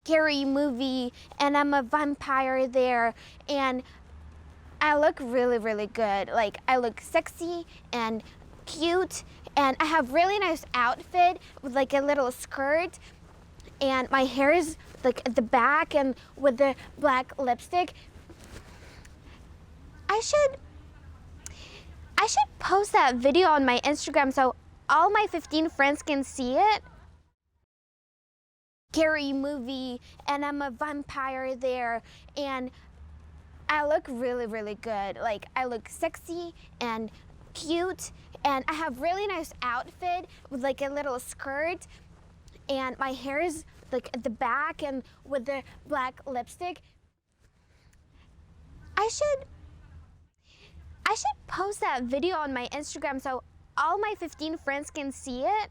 scary movie and I'm a vampire there, and I look really good. Like, I look sexy and cute, and I have really nice outfit with like a little skirt, and my hair is like at the back and with the black lipstick. I should post that video on my Instagram so all my 15 friends can see it. Scary movie and I'm a vampire there, and I look really good. Like, I look sexy and cute, and I have really nice outfit with like a little skirt, and my hair is like at the back and with the black lipstick. I should post that video on my Instagram so all my 15 friends can see it.